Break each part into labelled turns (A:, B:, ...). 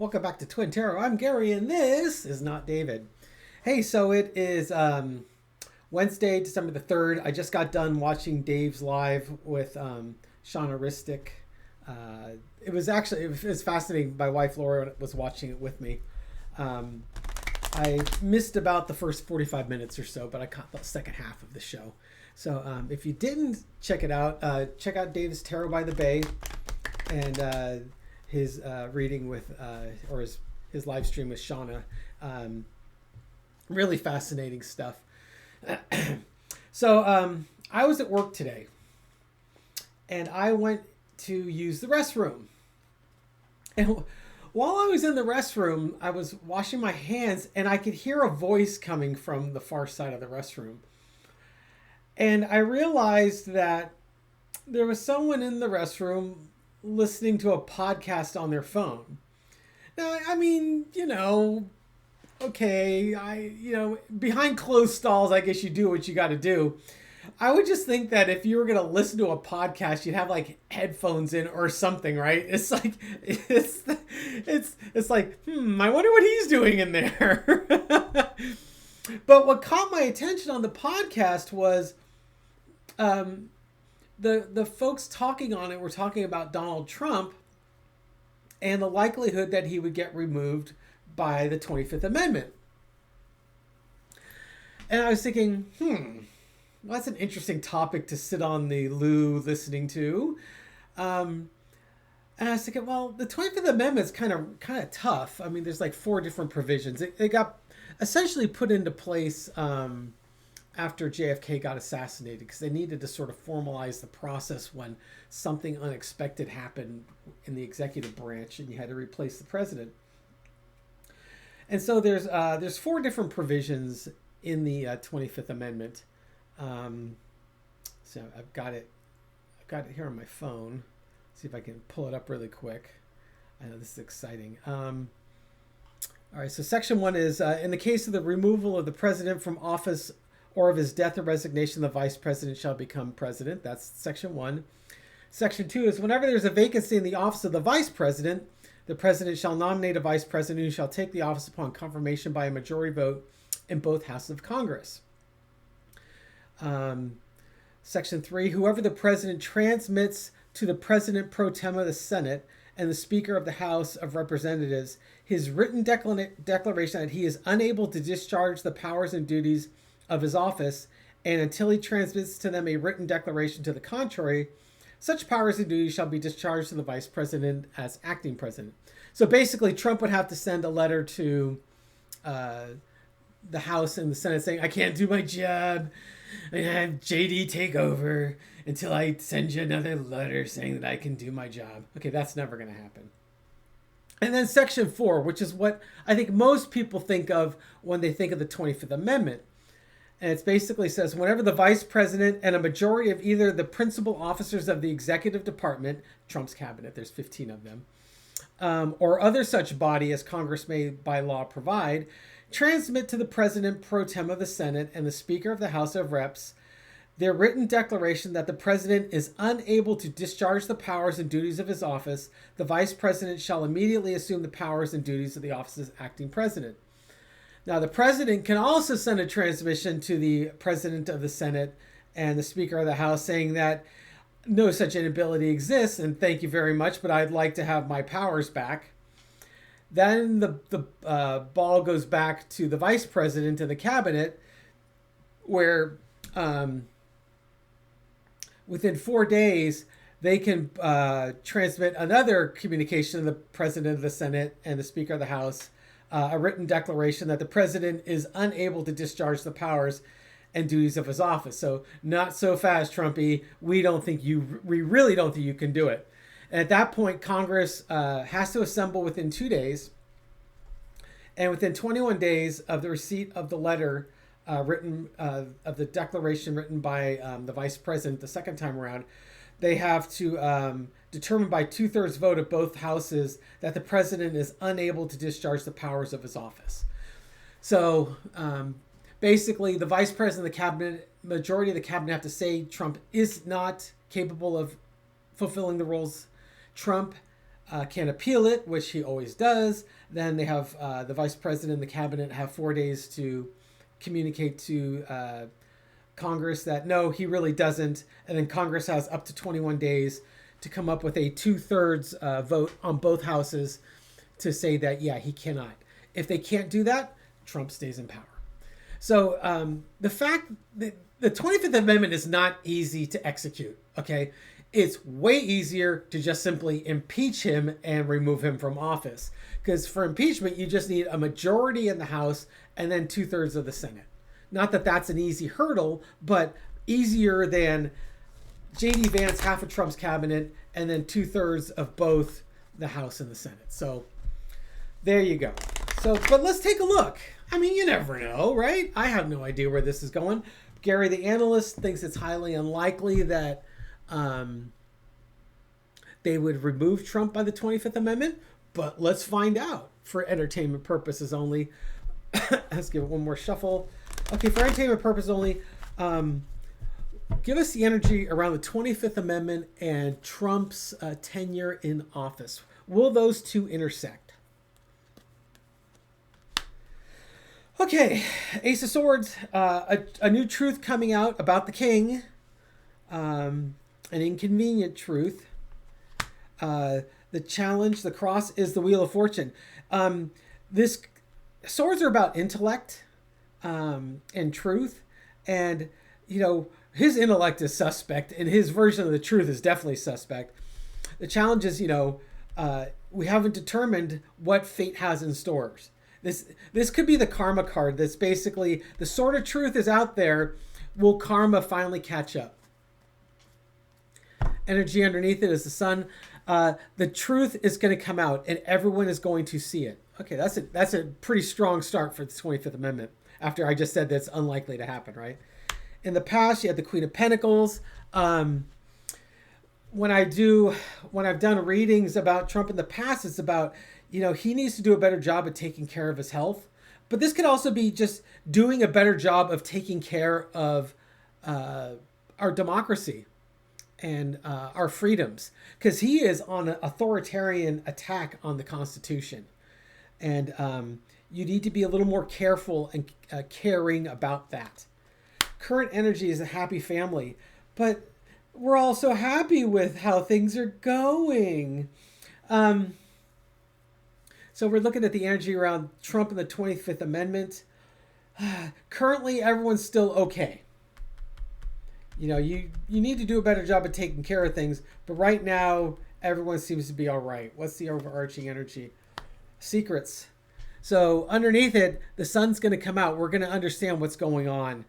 A: Welcome back to Twin Tarot. I'm Gary, and this is not David. Hey, so it is Wednesday, December the 3rd. I just got done watching Dave's live with Shauna Ristic. It was fascinating. My wife Laura was watching it with me. I missed about the first 45 minutes or so, but I caught the second half of the show. So if you didn't check it out, check out Dave's Tarot by the Bay and his reading with, or his live stream with Shauna. Really fascinating stuff. So I was at work today and I went to use the restroom. And while I was in the restroom, I was washing my hands and I could hear a voice coming from the far side of the restroom. And I realized that there was someone in the restroom listening to a podcast on their phone. Now, I mean, okay, behind closed stalls, I guess you do what you got to do. I would just think that if you were going to listen to a podcast, you'd have like headphones in or something, right? It's like, it's like, I wonder what he's doing in there. But what caught my attention on the podcast was, the folks talking on it were talking about Donald Trump and the likelihood that he would get removed by the 25th Amendment. And I was thinking, well, that's an interesting topic to sit on the loo listening to. And I was thinking, well, the 25th Amendment is kind of tough. I mean, there's like 4 different provisions. It got essentially put into place after JFK got assassinated, because they needed to sort of formalize the process when something unexpected happened in the executive branch and you had to replace the president. And so there's 4 different provisions in the 25th Amendment. So I've got it here on my phone. See if I can pull it up really quick. I know this is exciting. All right, so section 1 is, in the case of the removal of the president from office or of his death or resignation, the vice president shall become president. That's section 1. Section 2 is, whenever there's a vacancy in the office of the vice president, the president shall nominate a vice president who shall take the office upon confirmation by a majority vote in both houses of Congress. Section 3, whoever the president transmits to the president pro tem of the Senate and the Speaker of the House of Representatives his written declaration that he is unable to discharge the powers and duties of his office, and until he transmits to them a written declaration to the contrary, such powers and duties shall be discharged to the vice president as acting president. So basically, Trump would have to send a letter to the House and the Senate saying, I can't do my job. I have JD take over until I send you another letter saying that I can do my job. Okay, that's never going to happen. And then section 4, which is what I think most people think of when they think of the 25th Amendment. And it basically says, whenever the vice president and a majority of either the principal officers of the executive department, Trump's cabinet, there's 15 of them, or other such body as Congress may by law provide, transmit to the president pro tem of the Senate and the Speaker of the House of Reps their written declaration that the president is unable to discharge the powers and duties of his office, the vice president shall immediately assume the powers and duties of the office as acting president. Now, the president can also send a transmission to the president of the Senate and the Speaker of the House saying that no such inability exists and thank you very much, but I'd like to have my powers back. Then the ball goes back to the vice president and the cabinet, where within 4 days, they can transmit another communication to the president of the Senate and the Speaker of the House, a written declaration that the president is unable to discharge the powers and duties of his office. So not so fast, Trumpy. We really don't think you can do it. And at that point, Congress has to assemble within 2 days. And within 21 days of the receipt of the letter written, of the declaration written by the vice president the second time around, they have to determine by 2/3 vote of both houses that the president is unable to discharge the powers of his office. So basically, the vice president of the cabinet, majority of the cabinet have to say Trump is not capable of fulfilling the roles. Trump can appeal it, which he always does. Then they have the vice president and the cabinet have 4 days to communicate to Congress that no, he really doesn't. And then Congress has up to 21 days to come up with a 2/3 vote on both houses to say that, yeah, he cannot. If they can't do that, Trump stays in power. So the fact that the 25th Amendment is not easy to execute, okay? It's way easier to just simply impeach him and remove him from office. Because for impeachment, you just need a majority in the House and then 2/3 of the Senate. Not that that's an easy hurdle, but easier than J.D. Vance, half of Trump's cabinet, and then 2/3 of both the House and the Senate. So there you go. So, but let's take a look. I mean, you never know, right? I have no idea where this is going. Gary, the analyst, thinks it's highly unlikely that they would remove Trump by the 25th Amendment, but let's find out for entertainment purposes only. Let's give it one more shuffle. Okay, for entertainment purposes only, give us the energy around the 25th Amendment and Trump's tenure in office. Will those two intersect? Okay, Ace of Swords, a new truth coming out about the king, an inconvenient truth. The challenge, the cross, is the Wheel of Fortune. This swords are about intellect and truth, and you know his intellect is suspect, and his version of the truth is definitely suspect. The challenge is, we haven't determined what fate has in stores. This could be the karma card. That's basically the sort of truth is out there. Will karma finally catch up? Energy underneath it is the sun. The truth is going to come out, and everyone is going to see it. Okay, that's a pretty strong start for the 25th Amendment. After I just said that's unlikely to happen, right? In the past, you had the Queen of Pentacles. When I've done readings about Trump in the past, it's about, he needs to do a better job of taking care of his health. But this could also be just doing a better job of taking care of our democracy and our freedoms, because he is on an authoritarian attack on the Constitution. And you need to be a little more careful and caring about that. Current energy is a happy family, but we're also happy with how things are going. So we're looking at the energy around Trump and the 25th Amendment. Currently, everyone's still okay. You need to do a better job of taking care of things, but right now, everyone seems to be all right. What's the overarching energy? Secrets. So underneath it, the sun's going to come out. We're going to understand what's going on.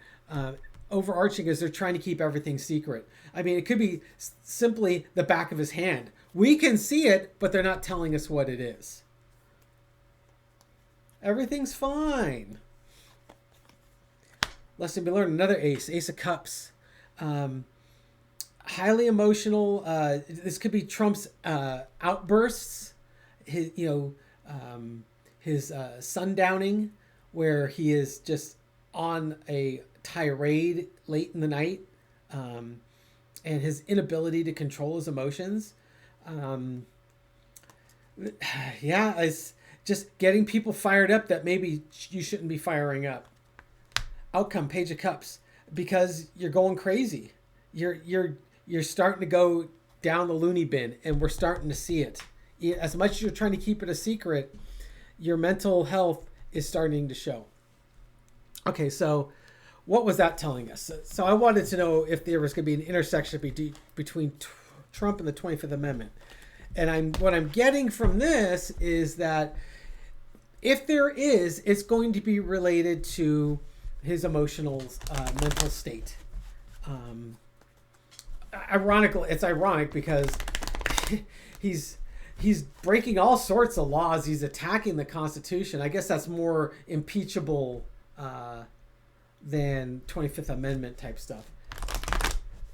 A: Overarching is they're trying to keep everything secret. I mean, it could be simply the back of his hand. We can see it, but they're not telling us what it is. Everything's fine. Lesson to be learned. Another Ace of Cups. Highly emotional. This could be Trump's outbursts. His sundowning, where he is just on a tirade late in the night, and his inability to control his emotions. It's just getting people fired up that maybe you shouldn't be firing up. Outcome, Page of Cups, because you're going crazy. You're starting to go down the loony bin, and we're starting to see it. As much as you're trying to keep it a secret, your mental health is starting to show. Okay, so what was that telling us? So I wanted to know if there was going to be an intersection between Trump and the 25th Amendment. And what I'm getting from this is that if there is, it's going to be related to his emotional, mental state. It's ironic because he's breaking all sorts of laws. He's attacking the Constitution. I guess that's more impeachable than 25th Amendment type stuff.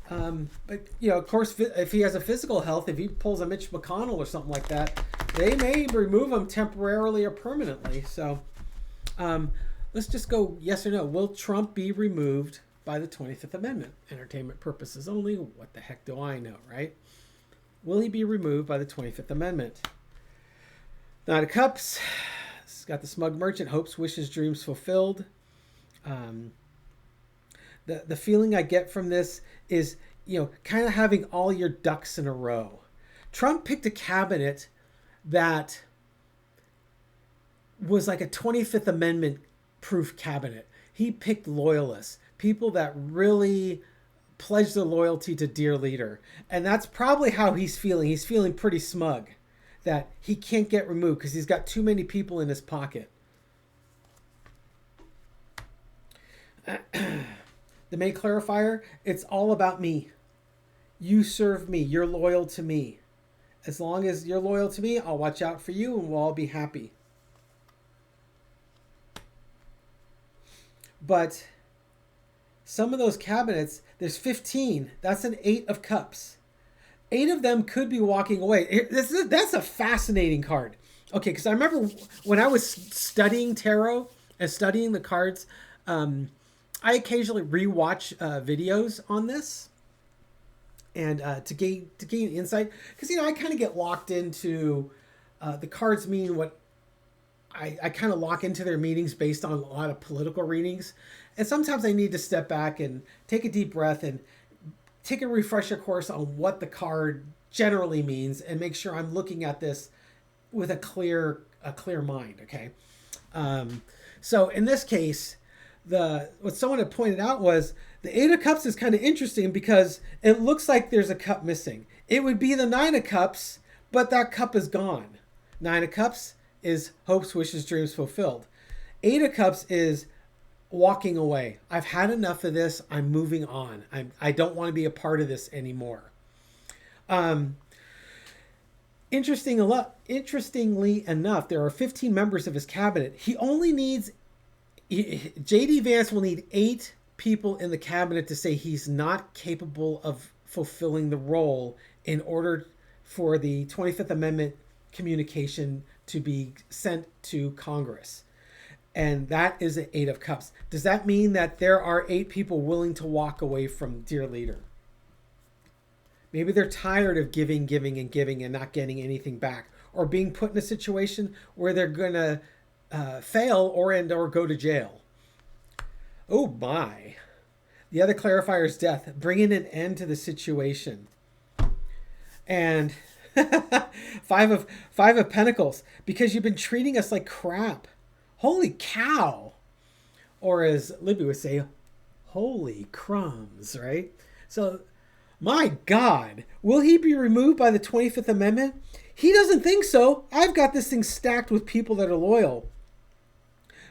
A: But of course, if he has a physical health, if he pulls a Mitch McConnell or something like that, they may remove him temporarily or permanently. So let's just go yes or no. Will Trump be removed by the 25th Amendment? Entertainment purposes only. What the heck do I know, right? Will he be removed by the 25th Amendment? Nine of Cups. It's got the smug merchant, hopes, wishes, dreams fulfilled. The feeling I get from this is, kind of having all your ducks in a row. Trump picked a cabinet that was like a 25th Amendment proof cabinet. He picked loyalists, people that really pledged their loyalty to dear leader. And that's probably how he's feeling. He's feeling pretty smug that he can't get removed because he's got too many people in his pocket. The main clarifier, it's all about me. You serve me. You're loyal to me. As long as you're loyal to me, I'll watch out for you and we'll all be happy. But some of those cabinets, there's 15. That's an 8 of Cups. 8 of them could be walking away. That's a fascinating card. Okay, because I remember when I was studying tarot and studying the cards, I occasionally rewatch videos on this, and to gain insight, because I kind of get locked into the cards mean what I kind of lock into their meanings based on a lot of political readings, and sometimes I need to step back and take a deep breath and take a refresher course on what the card generally means and make sure I'm looking at this with a clear mind. Okay, so in this case, what someone had pointed out was the 8 of Cups is kind of interesting because it looks like there's a cup missing. It would be the 9 of Cups, but that cup is gone. 9 of Cups is hopes, wishes, dreams fulfilled. 8 of Cups is walking away. I've had enough of this. I'm moving on. I don't want to be a part of this anymore. Interestingly enough, there are 15 members of his cabinet. He only needs J.D. Vance will need 8 people in the cabinet to say he's not capable of fulfilling the role in order for the 25th Amendment communication to be sent to Congress. And that is an 8 of Cups. Does that mean that there are 8 people willing to walk away from dear leader? Maybe they're tired of giving and not getting anything back, or being put in a situation where they're going to fail or go to jail. Oh my. The other clarifier is death, bringing an end to the situation. And 5 of Pentacles, because you've been treating us like crap. Holy cow. Or as Libby would say, holy crumbs, right? So, my God, will he be removed by the 25th Amendment? He doesn't think so. I've got this thing stacked with people that are loyal.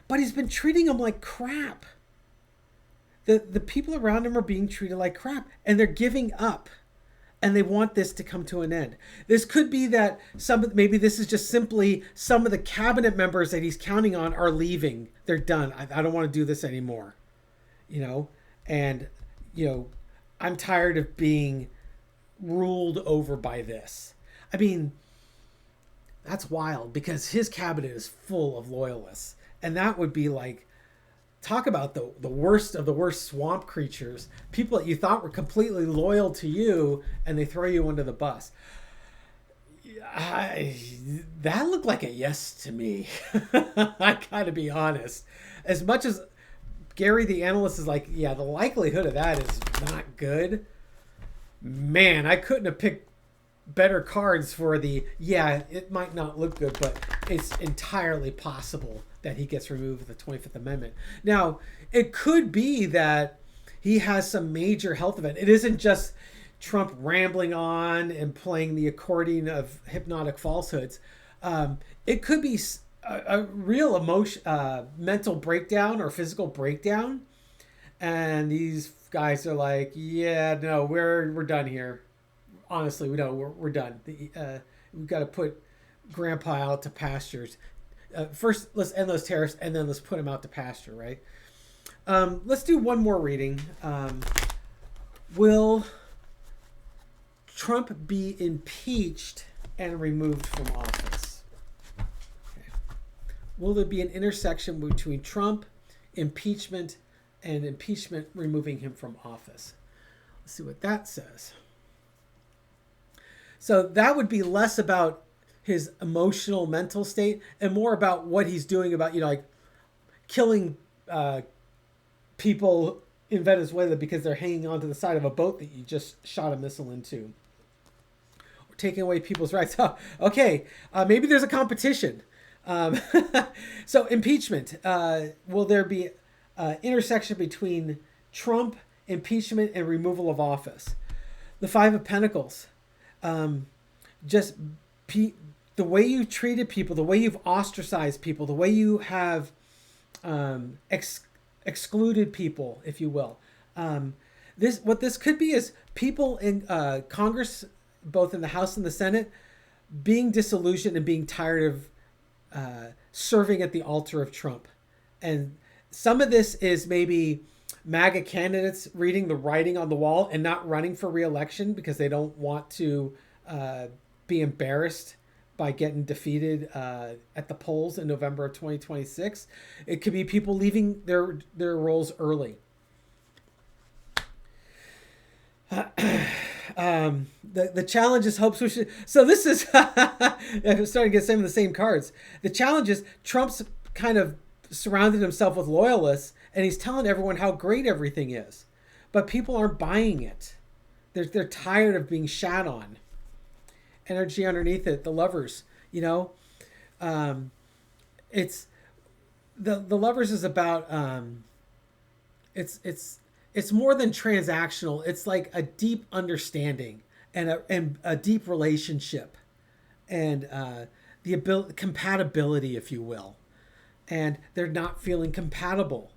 A: But he's been treating them like crap. The people around him are being treated like crap. And they're giving up. And they want this to come to an end. This could be that maybe this is just simply some of the cabinet members that he's counting on are leaving. They're done. I don't want to do this anymore. And, I'm tired of being ruled over by this. I mean, that's wild because his cabinet is full of loyalists. And that would be like, talk about the worst of the worst swamp creatures, people that you thought were completely loyal to you, and they throw you under the bus. That looked like a yes to me. I gotta be honest. As much as Gary the analyst is like, yeah, the likelihood of that is not good. Man, I couldn't have picked better cards for it might not look good, but it's entirely possible that he gets removed with the 25th Amendment. Now, it could be that he has some major health event. It isn't just Trump rambling on and playing the accordion of hypnotic falsehoods. It could be a real mental breakdown or physical breakdown. And these guys are like, yeah, no, we're done here. Honestly, we're done. We've got to put Grandpa out to pastures. First, let's end those tariffs, and then let's put him out to pasture, right? Let's do one more reading. Will Trump be impeached and removed from office? Okay. Will there be an intersection between Trump, impeachment, and impeachment removing him from office? Let's see what that says. So that would be less about his emotional mental state and more about what he's doing about, like killing people in Venezuela because they're hanging onto the side of a boat that you just shot a missile into, or taking away people's rights. Oh, okay, maybe there's a competition. Um, so impeachment. Will there be intersection between Trump, impeachment, and removal of office? The Five of Pentacles. Just the way you treated people, the way you've ostracized people, the way you have excluded people, if you will. What this could be is people in Congress, both in the House and the Senate, being disillusioned and being tired of serving at the altar of Trump. And some of this is maybe MAGA candidates reading the writing on the wall and not running for re-election because they don't want to be embarrassed by getting defeated at the polls in November of 2026. It could be people leaving their roles early. The challenge is hopes. So this is I'm starting to get some of the same cards. The challenge is Trump's kind of surrounded himself with loyalists, and he's telling everyone how great everything is, but people aren't buying it. They're tired of being shat on. Energy underneath it, the Lovers. It's the Lovers is about it's more than transactional. It's like a deep understanding and a deep relationship, and the compatibility, if you will. And they're not feeling compatible.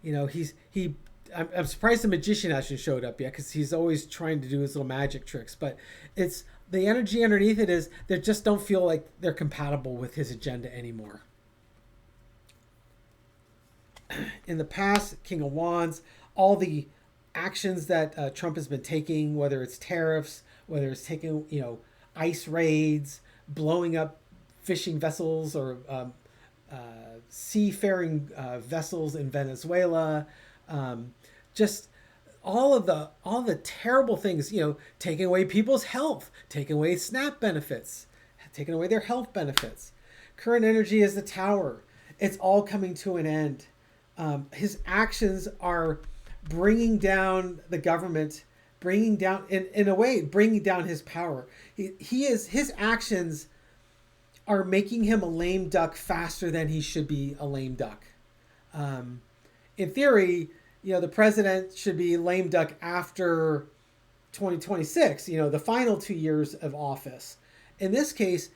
A: I'm surprised the magician hasn't showed up yet, because he's always trying to do his little magic tricks. But it's the energy underneath it is they just don't feel like they're compatible with his agenda anymore. In the past, King of Wands, all the actions that Trump has been taking, whether it's tariffs, whether it's taking, ICE raids, blowing up fishing vessels or seafaring vessels in Venezuela, just all the terrible things, taking away people's health, taking away SNAP benefits, taking away their health benefits. Current energy is the Tower. It's all coming to an end. His actions are bringing down the government, bringing down, in a way, bringing down his power. His actions are making him a lame duck faster than he should be a lame duck. In theory, the president should be lame duck after 2026, the final 2 years of office. In this case,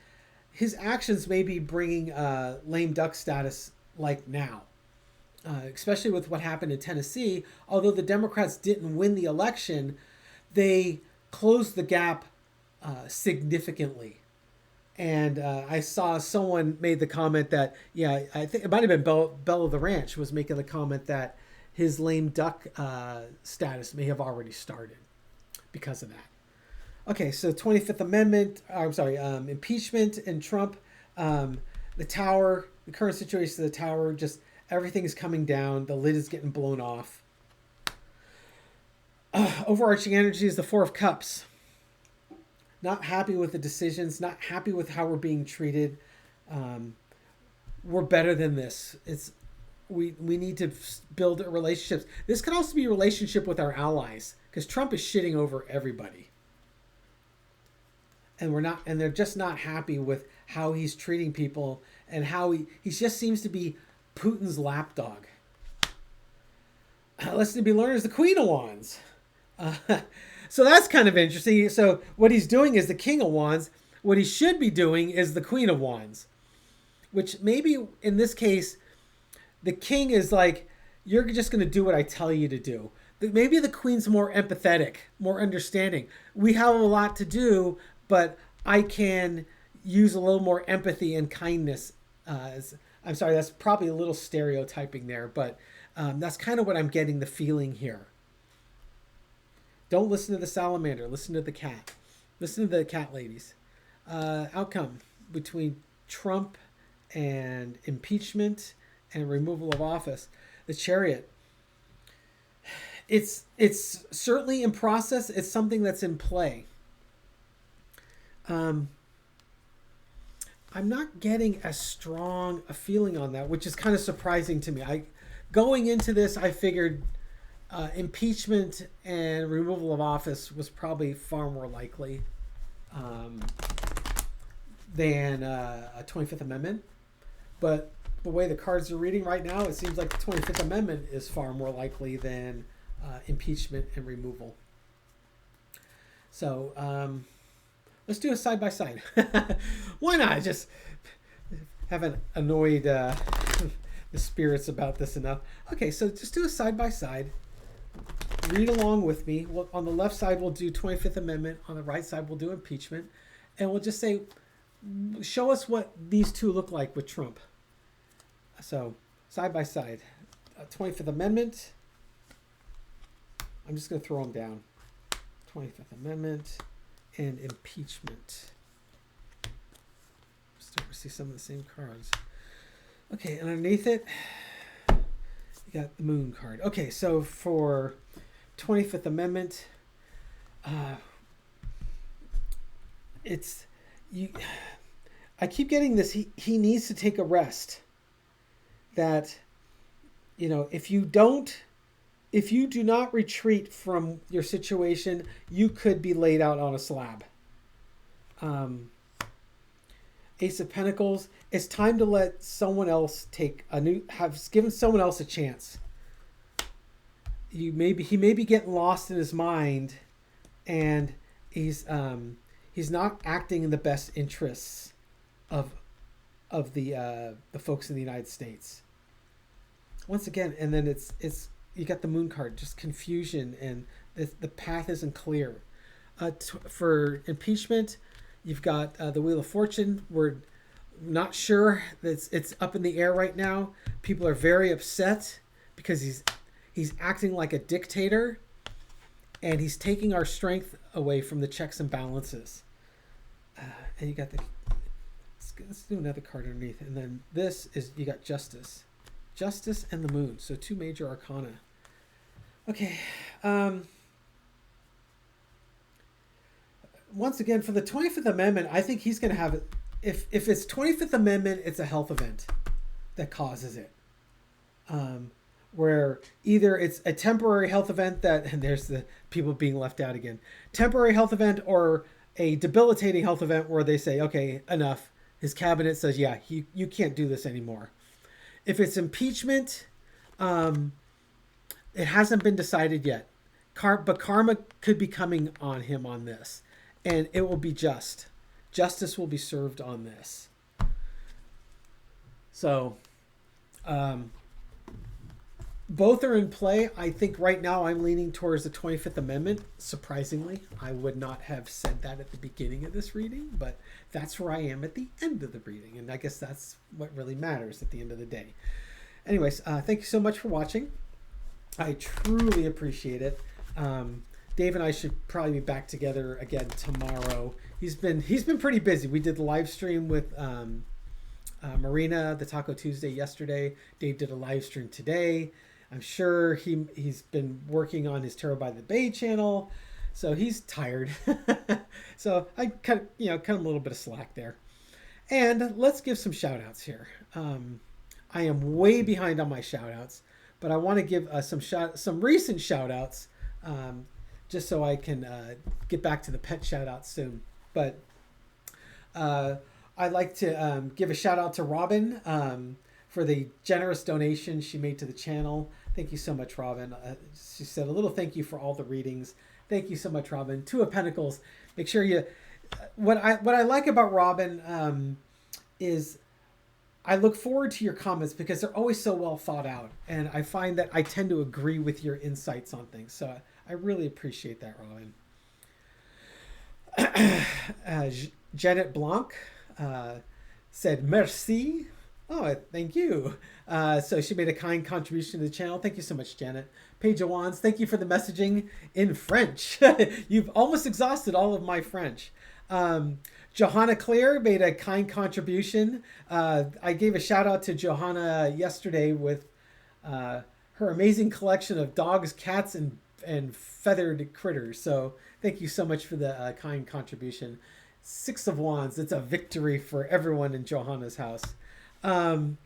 A: his actions may be bringing lame duck status like now, especially with what happened in Tennessee. Although the Democrats didn't win the election, they closed the gap significantly. And I saw someone made the comment that, I think it might have been Bella the Ranch was making the comment that his lame duck status may have already started because of that. Okay, so 25th Amendment, impeachment and Trump, the Tower, the current situation of the Tower, just everything is coming down. The lid is getting blown off. Overarching energy is the Four of Cups. Not happy with the decisions, not happy with how we're being treated. We're better than this. We need to build relationships. This could also be a relationship with our allies, because Trump is shitting over everybody. And they're just not happy with how he's treating people and how he just seems to be Putin's lapdog. Lesson to be learned is the Queen of Wands. So that's kind of interesting. So what he's doing is the King of Wands. What he should be doing is the Queen of Wands, which maybe in this case, the King is like, you're just going to do what I tell you to do. Maybe the Queen's more empathetic, more understanding. We have a lot to do, but I can use a little more empathy and kindness. I'm sorry, that's probably a little stereotyping there, but that's kind of what I'm getting the feeling here. Don't listen to the salamander. Listen to the cat. Listen to the cat ladies. Outcome between Trump and impeachment and removal of office. The Chariot. It's certainly in process. It's something that's in play. I'm not getting as strong a feeling on that, which is kind of surprising to me. Going into this, I figured impeachment and removal of office was probably far more likely um, than a 25th Amendment. But the way the cards are reading right now, it seems like the 25th Amendment is far more likely than impeachment and removal. So let's do a side by side. Why not? Just haven't annoyed the spirits about this enough. Okay, so just do a side by side. Read along with me. On the left side, we'll do 25th Amendment. On the right side, we'll do impeachment. And we'll just say, show us what these two look like with Trump. So, side by side. 25th Amendment. I'm just going to throw them down. 25th Amendment and impeachment. Start to see some of the same cards. Okay, and underneath it, you got the moon card. Okay, so for 25th Amendment, it's you. I keep getting this. He needs to take a rest. That, if you do not retreat from your situation, you could be laid out on a slab. Ace of Pentacles. It's time to let someone else given someone else a chance. He may be getting lost in his mind, and he's not acting in the best interests of the folks in the United States. Once again, and then it's you got the moon card, just confusion, and the path isn't clear. For impeachment, you've got the Wheel of Fortune. We're not sure. It's up in the air right now. People are very upset because he's acting like a dictator, and he's taking our strength away from the checks and balances. And you got let's do another card underneath, and then you got Justice. Justice and the Moon. So two major arcana. Okay. Once again, for the 25th Amendment, I think he's going to have it. If it's 25th Amendment, it's a health event that causes it. Where either it's a temporary health event and there's the people being left out again. Temporary health event, or a debilitating health event where they say, okay, enough. His cabinet says, yeah, you can't do this anymore. If it's impeachment, it hasn't been decided yet. But karma could be coming on him on this. And it will be just. Justice will be served on this. So, both are in play. I think right now I'm leaning towards the 25th Amendment. Surprisingly, I would not have said that at the beginning of this reading, but that's where I am at the end of the reading. And I guess that's what really matters at the end of the day. Anyways, thank you so much for watching. I truly appreciate it. Dave and I should probably be back together again tomorrow. He's been pretty busy. We did the live stream with Marina, the Taco Tuesday yesterday. Dave did a live stream today. I'm sure he's been working on his Tarot by the Bay channel, so he's tired. So I cut him a little bit of slack there. And let's give some shout outs here. I am way behind on my shout outs, but I want to give some recent shout outs, just so I can get back to the pet shout outs soon. But I'd like to give a shout out to Robin for the generous donation she made to the channel. Thank you so much, Robin. She said a little thank you for all the readings. Thank you so much, Robin. Two of Pentacles. Make sure you... What I like about Robin is I look forward to your comments because they're always so well thought out. And I find that I tend to agree with your insights on things. So I really appreciate that, Robin. Janet Blanc said, merci. Oh, thank you. So she made a kind contribution to the channel. Thank you so much, Janet. Paige Wands, thank you for the messaging in French. You've almost exhausted all of my French. Johanna Clear made a kind contribution. I gave a shout out to Johanna yesterday with her amazing collection of dogs, cats, and feathered critters. So thank you so much for the kind contribution. Six of Wands. It's a victory for everyone in Johanna's house. Um,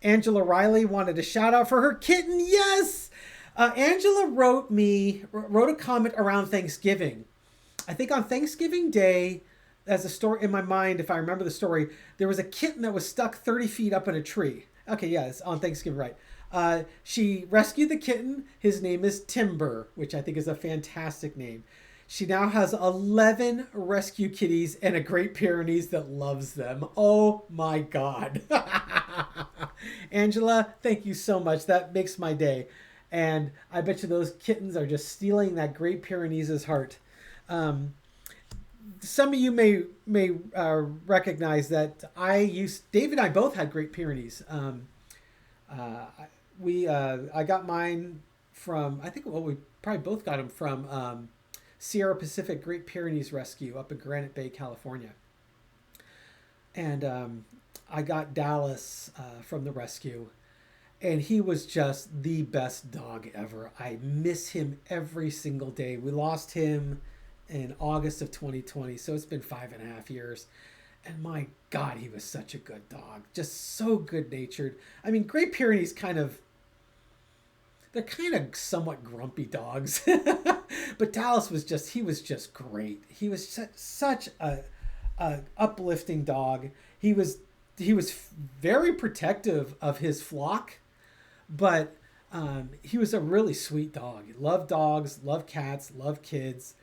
A: Angela Riley wanted a shout out for her kitten. Yes! Angela wrote a comment around Thanksgiving. I think on Thanksgiving Day, as a story in my mind, if I remember the story, there was a kitten that was stuck 30 feet up in a tree. Okay, yeah, it's on Thanksgiving, right. She rescued the kitten. His name is Timber, which I think is a fantastic name. She now has 11 rescue kitties and a Great Pyrenees that loves them. Oh my God. Angela, thank you so much. That makes my day. And I bet you those kittens are just stealing that Great Pyrenees' heart. Some of you may recognize that Dave and I both had Great Pyrenees. I got mine from, I think, well, we probably both got them from Sierra Pacific Great Pyrenees Rescue up in Granite Bay, California. And I got Dallas from the rescue. And he was just the best dog ever. I miss him every single day. We lost him in August of 2020, so it's been 5.5 years. And my God, he was such a good dog. Just so good-natured. I mean, Great Pyrenees they're kind of somewhat grumpy dogs. But Dallas was just great. He was such a uplifting dog. He was very protective of his flock, but he was a really sweet dog. He loved dogs, loved cats, loved kids.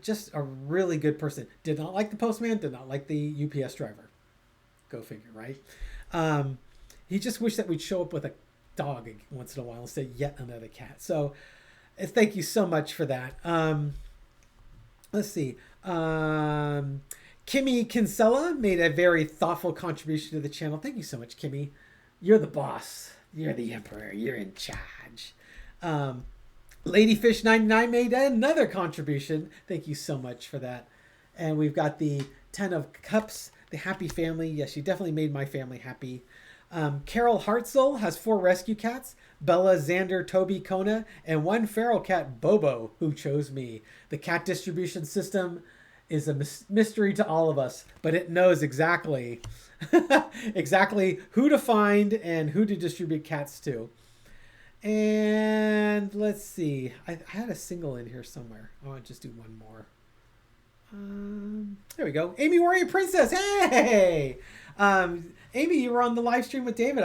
A: Just a really good person. Did not like the postman, did not like the UPS driver. Go figure, right? He just wished that we'd show up with a dog once in a while instead of yet another cat. So thank you so much for that. Let's see. Kimmy Kinsella made a very thoughtful contribution to the channel. Thank you so much, Kimmy. You're the boss. You're the emperor. You're in charge. Ladyfish99 made another contribution. Thank you so much for that. And we've got the 10 of Cups, the happy family. Yes, you definitely made my family happy. Carol Hartzell has 4 rescue cats, Bella, Xander, Toby, Kona, and 1 feral cat, Bobo, who chose me. The cat distribution system is a mystery to all of us, but it knows exactly who to find and who to distribute cats to. And let's see. I had a single in here somewhere. I want to just do one more. There we go. Amy Warrior Princess. Hey! Amy, you were on the live stream with David.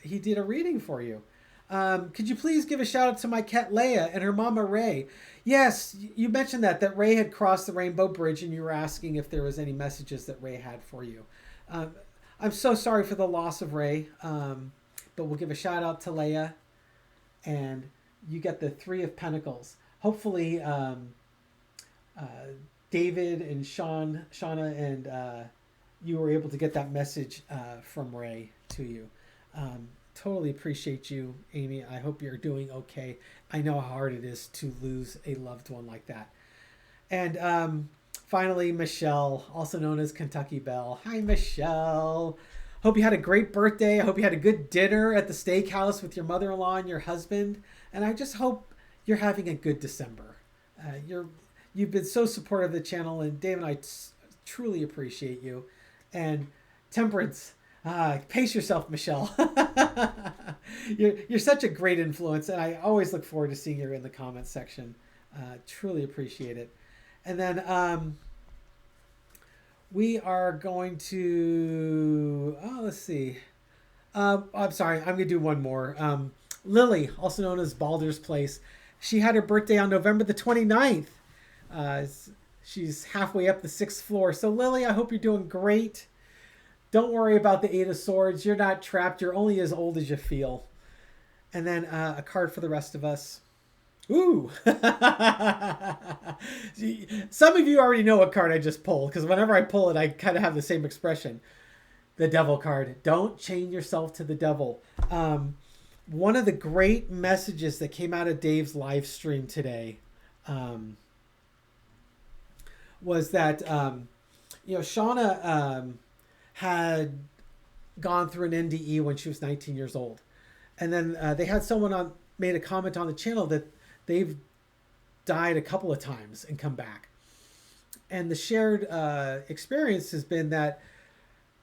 A: He did a reading for you. Could you please give a shout out to my cat Leia and her mama Ray? Yes, you mentioned that Ray had crossed the Rainbow Bridge and you were asking if there was any messages that Ray had for you. I'm so sorry for the loss of Ray, but we'll give a shout out to Leia. And you get the 3 of Pentacles. Hopefully, David and Shauna and you were able to get that message from Ray to you. Totally appreciate you, Amy. I hope you're doing okay. I know how hard it is to lose a loved one like that. And finally, Michelle, also known as Kentucky Belle. Hi, Michelle. Hope you had a great birthday. I hope you had a good dinner at the steakhouse with your mother-in-law and your husband. And I just hope you're having a good December. You've been so supportive of the channel, and Dave and I truly appreciate you. And Temperance, pace yourself, Michelle. You're such a great influence, and I always look forward to seeing you in the comments section. Truly appreciate it. And then we are going to, let's see. I'm sorry, I'm going to do one more. Lily, also known as Baldur's Place. She had her birthday on November the 29th. She's halfway up the 6th floor. So Lily, I hope you're doing great. Don't worry about the 8 of Swords. You're not trapped. You're only as old as you feel. And then a card for the rest of us. Ooh. Some of you already know what card I just pulled, because whenever I pull it, I kind of have the same expression. The Devil card. Don't chain yourself to the devil. One of the great messages that came out of Dave's live stream today was that, Shauna had gone through an NDE when she was 19 years old. And then they had someone made a comment on the channel that they've died a couple of times and come back. And the shared experience has been that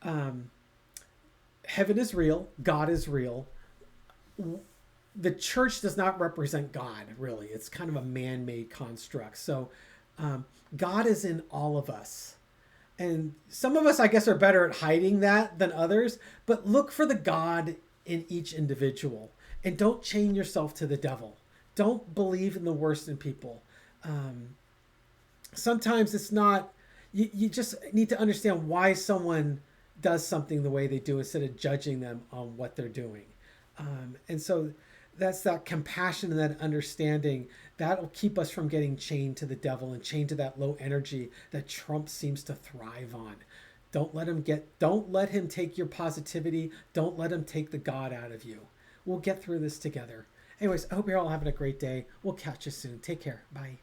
A: heaven is real, God is real. The church does not represent God, really. It's kind of a man-made construct. So God is in all of us. And some of us, I guess, are better at hiding that than others. But look for the God in each individual. And don't chain yourself to the devil. Don't believe in the worst in people. Sometimes it's not, you just need to understand why someone does something the way they do instead of judging them on what they're doing. And so that's that compassion and that understanding that'll keep us from getting chained to the devil and chained to that low energy that Trump seems to thrive on. Don't let him take your positivity. Don't let him take the God out of you. We'll get through this together. Anyways, I hope you're all having a great day. We'll catch you soon. Take care. Bye.